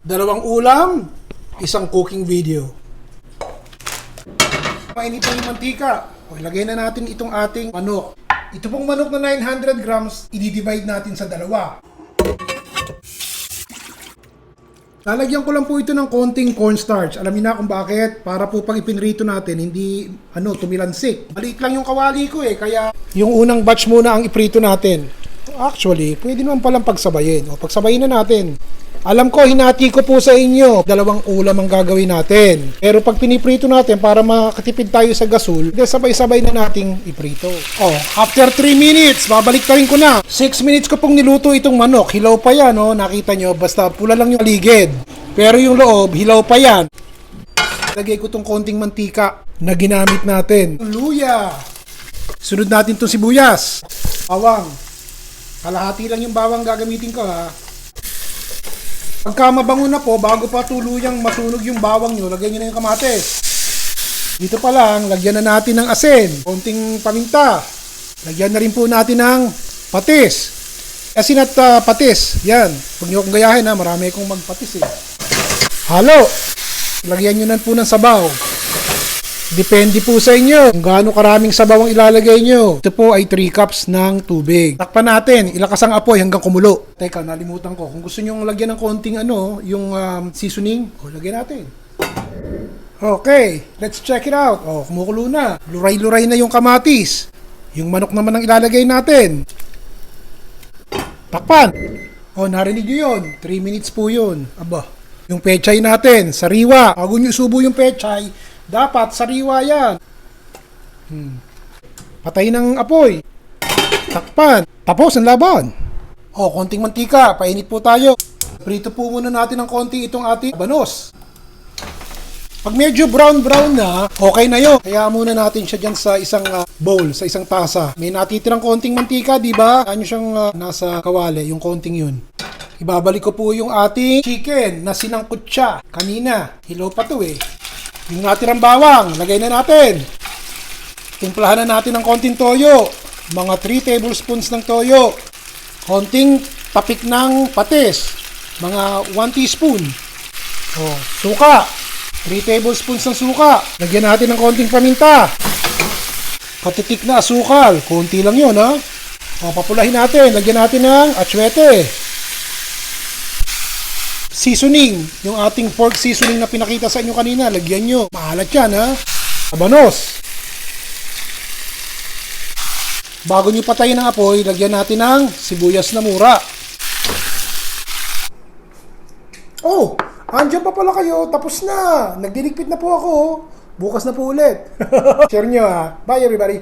Dalawang ulam, isang cooking video. Mainit na yung mantika. O, ilagay na natin itong ating manok. Ito pong manok na 900 grams, i-divide natin sa dalawa. Lalagyan ko lang po ito ng konting cornstarch. Alam niyo na kung bakit. Para po pag ipinrito natin, hindi tumilansik. Maliit lang yung kawali ko kaya yung unang batch muna ang iprito natin. Actually, pwede naman palang pagsabayin. O, pagsabayin na natin. Alam ko, hinati ko po sa inyo. Dalawang ulam ang gagawin natin. Pero pag piniprito natin, para makatipid tayo sa gasol, sabay-sabay na nating iprito. Oh, after 3 minutes, babalik tayo ko na. 6 minutes ko pong niluto itong manok. Hilaw pa yan, nakita nyo. Basta pula lang yung paligid. Pero yung loob, hilaw pa yan. Lagay ko tong konting mantika na ginamit natin. Luya. Sunod natin tong sibuyas. Bawang. Kalahati lang yung bawang gagamitin ko, ha. Pagka mabango na po, bago pa tuluyang masunog yung bawang nyo, lagyan nyo na yung kamatis. Dito pa lang, lagyan na natin ng asin, konting paminta. Lagyan na rin po natin ng patis. Asin at patis, yan. Huwag nyo akong gayahin, marami akong magpatis Halo. Lagyan nyo na po ng sabaw. Depende po sa inyo kung gaano karaming sabaw ang ilalagay nyo. Ito po ay 3 cups ng tubig. Takpan natin, ilakas ang apoy hanggang kumulo. Teka, nalimutan ko. Kung gusto nyo lagyan ng konting yung seasoning, lagyan natin. Okay, let's check it out. Kumukulo na. Luray-luray na yung kamatis. Yung manok naman ang ilalagay natin. Takpan. Narinig nyo yun. 3 minutes po yun. Aba. Yung pechay natin, sariwa. Bago nyo subo yung pechay, dapat sariwa yan. Patay ng apoy. Takpan. Tapos ang laban. Konting mantika. Painit po tayo. Prito po muna natin ng konti itong ating banos. Pag medyo brown-brown na, okay na yun. Kaya muna natin siya dyan sa isang bowl, sa isang tasa. May natitirang konting mantika, di ba? Ano siyang nasa kawali, yung konting yun. Ibabalik ko po yung ating chicken na sinangkot siya kanina. Hilaw pa to Yung natirang bawang, lagay na natin. Timplahan na natin ng konting toyo. Mga 3 tablespoons ng toyo. Konting tapik ng patis. Mga 1 teaspoon. Suka. 3 tablespoons ng suka. Lagyan natin ng konting paminta. Katitik na asukal. Konti lang yun, papulahin natin. Lagyan natin ng atsuete. Seasoning, yung ating pork seasoning na pinakita sa inyo kanina, lagyan nyo. Maalat yan, Abanos. Bago nyo patayin ang apoy, lagyan natin ng sibuyas na mura. Andyan pa pala kayo. Tapos na. Nagdiligpit na po ako. Bukas na po ulit. Share nyo, Bye, everybody.